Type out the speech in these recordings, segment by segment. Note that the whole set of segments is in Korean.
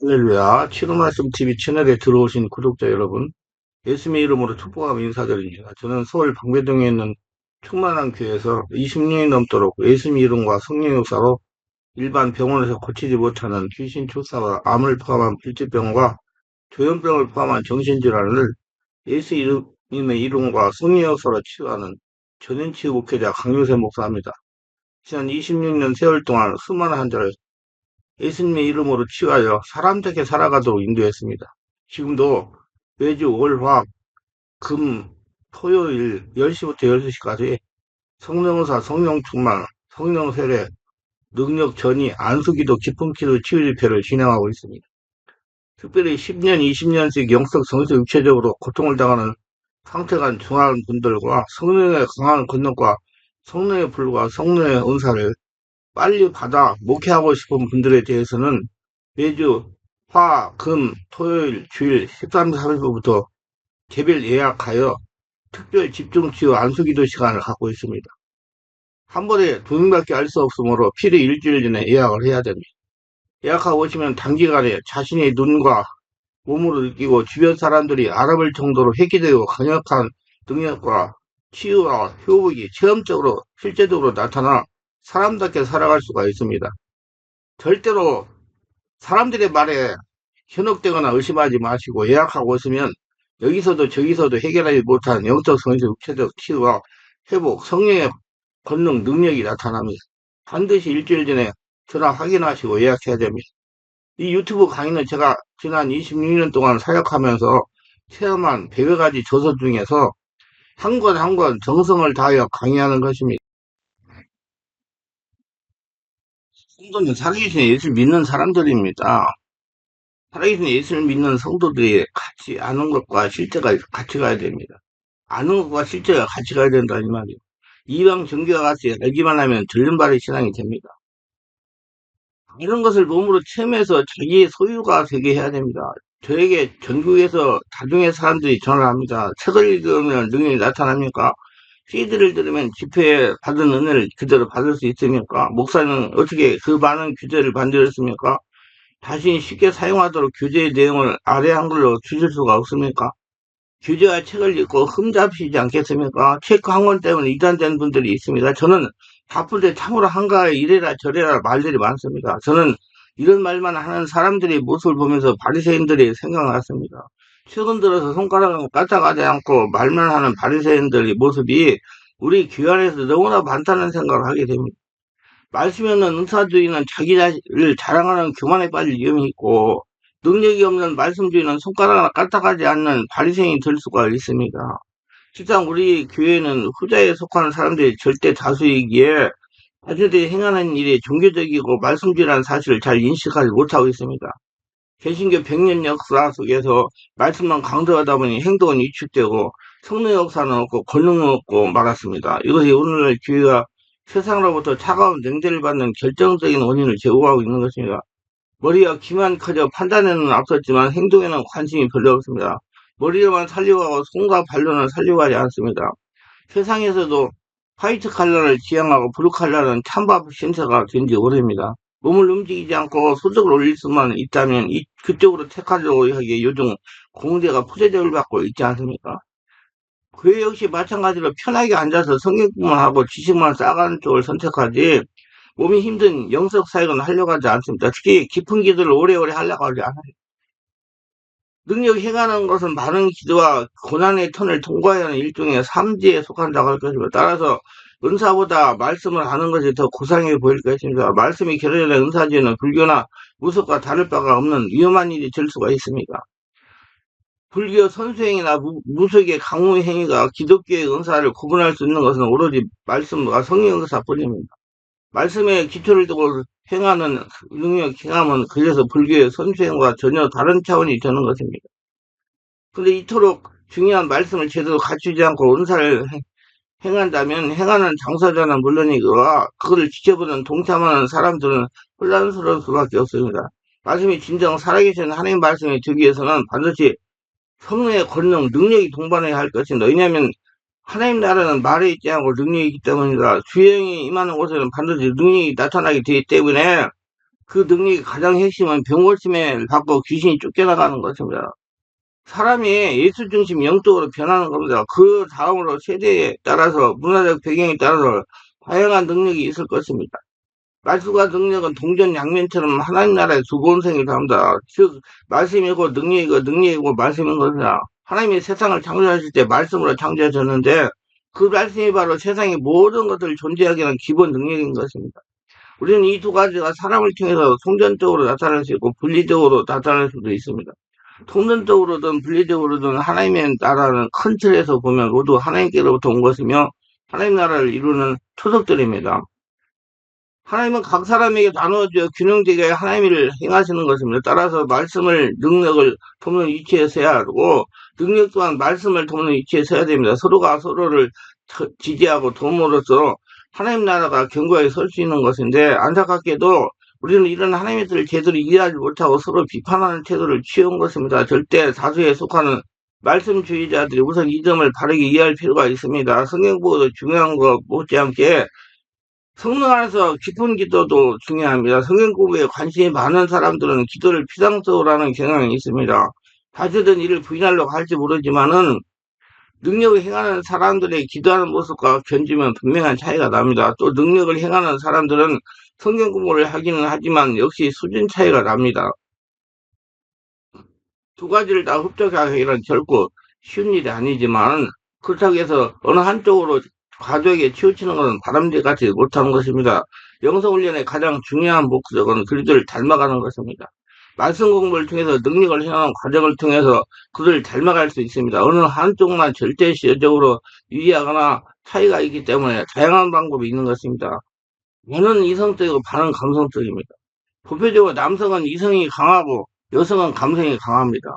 할렐루야. 치료말씀 TV 채널에 들어오신 구독자 여러분, 예수님의 이름으로 축복하며 인사드립니다. 저는 서울 방배동에 있는 충만한 교회에서 20년이 넘도록 예수님의 이름과 성령의 역사로 일반 병원에서 고치지 못하는 귀신 출사와 암을 포함한 불치병과 조현병을 포함한 정신질환을 예수 이름의 이름과 성령의 역사로 치유하는 전인치유 목회자 강요세 목사입니다. 지난 26년 세월 동안 수많은 환자를 예수님의 이름으로 치유하여 사람답게 살아가도록 인도했습니다. 지금도 매주 월, 화, 금, 토요일 10시부터 12시까지 성령의사, 성령충만, 성령세례, 능력전이, 안수기도, 기쁨기도 치유집회를 진행하고 있습니다. 특별히 10년, 20년씩 영적, 정신, 육체적으로 고통을 당하는 상태가 중한 분들과 성령의 강한 권능과 성령의 불과 성령의 은사를 빨리 받아 목회하고 싶은 분들에 대해서는 매주 화, 금, 토요일, 주일 13, 14일부터 개별 예약하여 특별 집중치유 안수기도 시간을 갖고 있습니다. 한 번에 두 명밖에 알 수 없으므로 필히 일주일 전에 예약을 해야 됩니다. 예약하고 오시면 단기간에 자신의 눈과 몸으로 느끼고 주변 사람들이 알아볼 정도로 획기되고 강력한 능력과 치유와 효복이 체험적으로 실제적으로 나타나 사람답게 살아갈 수가 있습니다. 절대로 사람들의 말에 현혹되거나 의심하지 마시고 예약하고 오시면 여기서도 저기서도 해결하지 못한 영적, 성적, 육체적 치유와 회복, 성령의 권능, 능력이 나타납니다. 반드시 일주일 전에 전화 확인하시고 예약해야 됩니다. 이 유튜브 강의는 제가 지난 26년 동안 사역하면서 체험한 100여 가지 조서 중에서 한 권 한 권 정성을 다하여 강의하는 것입니다. 성도는 살아계신 예수 믿는 사람들입니다. 살아계신 예수를 믿는 성도들이 같이 아는 것과 실제가 같이 가야 됩니다. 아는 것과 실제가 같이 가야 된다 이 말이에요. 이방 종교와 같이 알기만 하면 절름발이 신앙이 됩니다. 이런 것을 몸으로 체험해서 자기의 소유가 되게 해야 됩니다. 저에게 전국에서 다중의 사람들이 전화를 합니다. 책을 읽으면 능력이 나타납니까? CD를 들으면 집회에 받은 은혜를 그대로 받을 수 있습니까? 목사는 어떻게 그 많은 규제를 만들었습니까? 자신이 쉽게 사용하도록 규제의 내용을 아래 한글로 주실 수가 없습니까? 규제와 책을 읽고 흠잡히지 않겠습니까? 책 한 권 때문에 이단된 분들이 있습니다. 저는 바쁠 때 참으로 한가하게 이래라 저래라 말들이 많습니다. 저는 이런 말만 하는 사람들의 모습을 보면서 바리새인들이 생각났습니다. 최근 들어서 손가락을 까딱하지 않고 말만 하는 바리새인들의 모습이 우리 교회 안에서 너무나 많다는 생각을 하게 됩니다. 말씀이 없는 은사주의는 자기 자신을 자랑하는 교만에 빠질 위험이 있고 능력이 없는 말씀주의는 손가락 하나 까딱하지 않는 바리새인이 될 수가 있습니다. 실상 우리 교회는 후자에 속하는 사람들이 절대 다수이기에 자신들이 행하는 일이 종교적이고 말씀주의라는 사실을 잘 인식하지 못하고 있습니다. 개신교 100년 역사 속에서 말씀만 강조하다 보니 행동은 위축되고 성령 역사는 없고 권능은 없고 말았습니다. 이것이 오늘날 교회가 세상으로부터 차가운 냉대를 받는 결정적인 원인을 제공하고 있는 것입니다. 머리와 귀만 커져 판단에는 앞섰지만 행동에는 관심이 별로 없습니다. 머리로만 살려가고 손과 발로는 살려가지 않습니다. 세상에서도 화이트 칼라를 지향하고 블루 칼라는 찬밥 신세가 된 지 오래입니다. 몸을 움직이지 않고 소득을 올릴 수만 있다면 그쪽으로 택하려고 하기에 요즘 공대가 부재적을 받고 있지 않습니까? 교회 역시 마찬가지로 편하게 앉아서 성경만 하고 지식만 쌓아가는 쪽을 선택하지 몸이 힘든 영적 사역은 하려고 하지 않습니다. 특히 깊은 기도를 오래오래 하려고 하지 않아요. 능력 행하는 것은 많은 기도와 고난의 턴을 통과해야 하는 일종의 삼지에 속한다고 할 것입니다. 따라서 은사보다 말씀을 하는 것이 더 고상해 보일 것입니다. 말씀이 결여된 은사지는 불교나 무속과 다를 바가 없는 위험한 일이 될 수가 있습니다. 불교 선수행위나 무속의 강무 행위가 기독교의 은사를 구분할 수 있는 것은 오로지 말씀과 성령 은사뿐입니다. 말씀에 기초를 두고 행하는 능력 행함은 그래서 불교의 선수행과 전혀 다른 차원이 되는 것입니다. 근데 이토록 중요한 말씀을 제대로 갖추지 않고 은사를 행한다면 행하는 당사자는 물론이거라 그것을 지켜보는 동참하는 사람들은 혼란스러울 수밖에 없습니다. 말씀이 진정 살아계신 하나님 말씀이 되기 위해서는 반드시 성령의 권능, 능력이 동반해야 할 것입니다. 왜냐하면 하나님 나라는 말에 있지 않고 능력이 있기 때문이다. 주영이 임하는 곳에는 반드시 능력이 나타나게 되기 때문에 그 능력의 가장 핵심은 병고침을 받고 귀신이 쫓겨나가는 것입니다. 사람이 예수 중심 영적으로 변하는 겁니다. 그 다음으로 세대에 따라서 문화적 배경에 따라서 다양한 능력이 있을 것입니다. 말씀과 능력은 동전 양면처럼 하나님 나라의 두 본성이기도 합니다. 즉 말씀이고 능력이고 능력이고 말씀인 것이다. 하나님이 세상을 창조하실 때 말씀으로 창조하셨는데 그 말씀이 바로 세상의 모든 것들을 존재하게 하는 기본 능력인 것입니다. 우리는 이 두 가지가 사람을 통해서 성전적으로 나타날 수 있고 분리적으로 나타날 수도 있습니다. 통전적으로든 분리적으로든 하나님의 나라는 큰 틀에서 보면 모두 하나님께로부터 온 것이며 하나님 나라를 이루는 토속들입니다. 하나님은 각 사람에게 나누어져 균형되게 하나님의 일을 행하시는 것입니다. 따라서 말씀을 능력을 돕는 위치에 서야 하고 능력 또한 말씀을 돕는 위치에 서야 됩니다. 서로가 서로를 지지하고 도움으로써 하나님 나라가 견고하게 설 수 있는 것인데 안타깝게도 우리는 이런 하나님의 뜻을 제대로 이해하지 못하고 서로 비판하는 태도를 취해온 것입니다. 절대 다수에 속하는 말씀주의자들이 우선 이 점을 바르게 이해할 필요가 있습니다. 성경 보고도 중요한 것 못지않게 성령 안에서 깊은 기도도 중요합니다. 성경 공부에 관심이 많은 사람들은 기도를 피상적으로 하는 경향이 있습니다. 다시든 이를 부인하려고 할지 모르지만은 능력을 행하는 사람들의 기도하는 모습과 견주면 분명한 차이가 납니다. 또 능력을 행하는 사람들은 성경 공부를 하기는 하지만 역시 수준 차이가 납니다. 두 가지를 다 흡족하기는 결코 쉬운 일이 아니지만 그렇다고 해서 어느 한쪽으로 과도하게 치우치는 것은 바람직하지 못한 것입니다. 영성훈련의 가장 중요한 목적은 그들을 닮아가는 것입니다. 말씀 공부를 통해서 능력을 행하는 과정을 통해서 그들을 닮아갈 수 있습니다. 어느 한쪽만 절대시적으로 유의하거나 차이가 있기 때문에 다양한 방법이 있는 것입니다. 반은 이성적이고 반은 감성적입니다. 보편적으로 남성은 이성이 강하고 여성은 감성이 강합니다.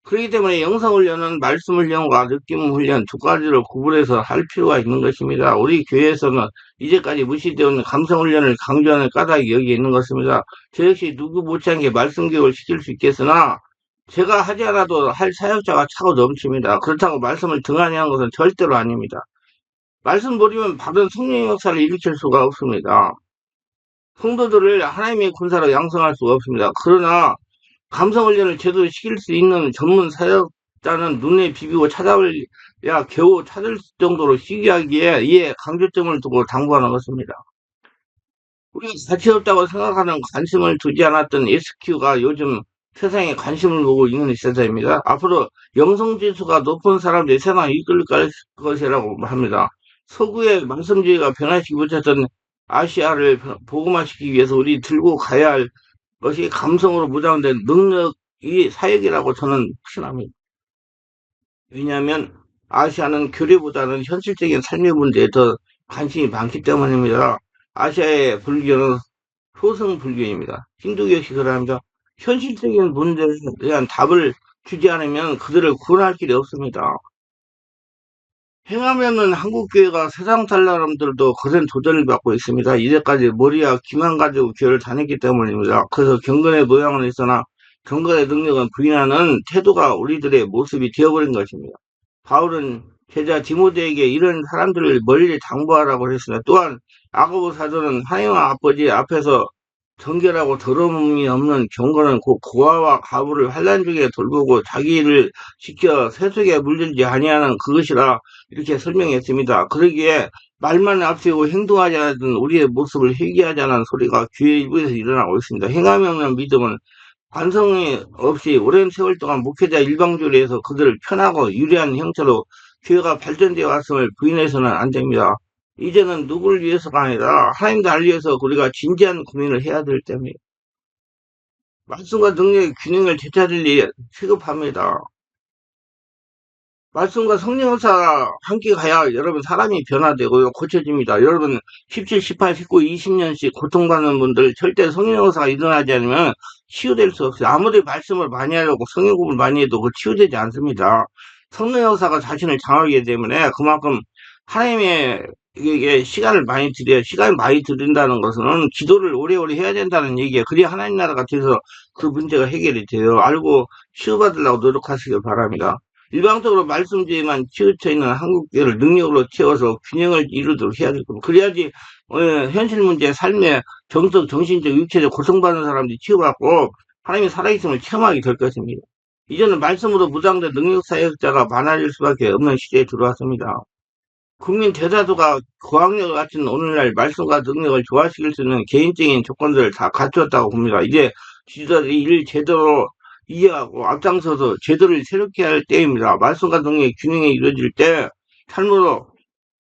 그렇기 때문에 영성훈련은 말씀훈련과 느낌훈련 두 가지를 구분해서 할 필요가 있는 것입니다. 우리 교회에서는 이제까지 무시되어 온 감성훈련을 강조하는 까닭이 여기 있는 것입니다. 저 역시 누구 못지않게 말씀교육을 시킬 수 있겠으나 제가 하지 않아도 할 사역자가 차고 넘칩니다. 그렇다고 말씀을 등한히 하는 것은 절대로 아닙니다. 말씀 버리면 바른 성령의 역사를 일으킬 수가 없습니다. 성도들을 하나님의 군사로 양성할 수가 없습니다. 그러나 감성훈련을 제대로 시킬 수 있는 전문 사역자는 눈에 비비고 찾아올야 겨우 찾을 정도로 시기하기에 이에 강조점을 두고 당부하는 것입니다. 우리가 가치 없다고 생각하는 관심을 두지 않았던 SQ가 요즘 세상에 관심을 보고 있는 세상입니다. 앞으로 영성지수가 높은 사람들이 세상을 이끌 것이라고 합니다. 서구의 말씀주의가 변화시키지 못했던 아시아를 복음화시키기 위해서 우리 들고 가야 할 것이 감성으로 무장된 능력이 사역이라고 저는 확신합니다. 왜냐하면 아시아는 교리보다는 현실적인 삶의 문제에 더 관심이 많기 때문입니다. 아시아의 불교는 소승 불교입니다. 힌두교 역시 그러합니다. 현실적인 문제에 대한 답을 주지 않으면 그들을 구원할 길이 없습니다. 행하면은 한국교회가 세상 살람들도 거센 도전을 받고 있습니다. 이제까지 머리와 귀만 가지고 교회를 다녔기 때문입니다. 그래서 경건의 모양은 있으나 경건의 능력은 부인하는 태도가 우리들의 모습이 되어버린 것입니다. 바울은 제자 디모데에게 이런 사람들을 멀리 당부하라고 했습니다. 또한 야고보 사도는 하나님 아버지 앞에서 정결하고 더러움이 없는 경건은 곧 고아와 과부를 환난 중에 돌보고 자기를 지켜 세속에 물들지 아니하는 그것이라 이렇게 설명했습니다. 그러기에 말만 앞세우고 행동하지 않던 우리의 모습을 회개하지 않은 소리가 교회 일부에서 일어나고 있습니다. 행함이 없는 믿음은 반성이 없이 오랜 세월 동안 목회자 일방주의로 해서 그들을 편하고 유리한 형태로 교회가 발전되어 왔음을 부인해서는 안 됩니다. 이제는 누구를 위해서가 아니라 하나님 나를 위해서 우리가 진지한 고민을 해야 될 때입니다. 말씀과 능력의 균형을 되찾을 일이 시급합니다. 말씀과 성령 역사가 함께 가야 여러분 사람이 변화되고 고쳐집니다. 여러분 17, 18, 19, 20년씩 고통받는 분들 절대 성령 역사가 일어나지 않으면 치유될 수 없어요. 아무리 말씀을 많이 하려고 성령 공부를 많이 해도 그 치유되지 않습니다. 성령 역사가 자신을 장하기 때문에 그만큼 하나님의 이게 시간을 많이 들여야 시간을 많이 들인다는 것은 기도를 오래오래 해야 된다는 얘기예요. 그래야 하나님 나라가 돼서 그 문제가 해결이 돼요. 알고 치유받으려고 노력하시길 바랍니다. 일방적으로 말씀주의만 치우쳐 있는 한국교회를 능력으로 채워서 균형을 이루도록 해야 될 겁니다. 그래야지 현실 문제, 삶의 정적, 정신적, 육체적 고통받는 사람들이 치유받고 하나님의 살아계심을 체험하게 될 것입니다. 이제는 말씀으로 무장된 능력사역자가 많아질 수밖에 없는 시대에 들어왔습니다. 국민 대다수가 고학력 같은 오늘날 말씀과 능력을 조화시킬 수 있는 개인적인 조건들을 다 갖추었다고 봅니다. 이제 지도자들이 이를 제대로 이해하고 앞장서서 제도를 새롭게 할 때입니다. 말씀과 능력의 균형이 이루어질 때 참으로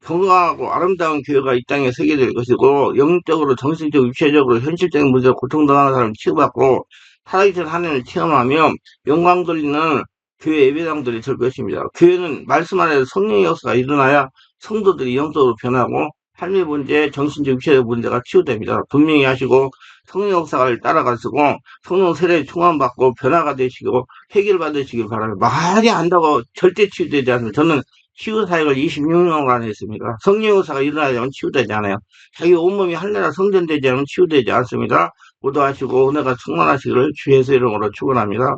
건강하고 아름다운 교회가 이 땅에 서게 될 것이고 영적으로 정신적으로 육체적으로 현실적인 문제로 고통당하는 사람을 치유받고 살아계신 하나님을 체험하며 영광 돌리는 교회 예배당들이 될 것입니다. 교회는 말씀 안에서 성령의 역사가 일어나야 성도들이 영적으로 변하고 삶의 문제, 정신적, 육체적 문제가 치유됩니다. 분명히 하시고 성령 역사를 따라가시고 성령 세례에 충만받고 변화가 되시고 해결받으시길 바랍니다. 말이 안다고 절대 치유되지 않습니다. 저는 치유 사역을 26년간 했습니다. 성령 역사가 일어나지 않으면 치유되지 않아요. 자기 온몸이 할례나 성전되지 않으면 치유되지 않습니다. 모두 하시고 은혜가 충만하시기를 주 예수 이름으로 축원합니다.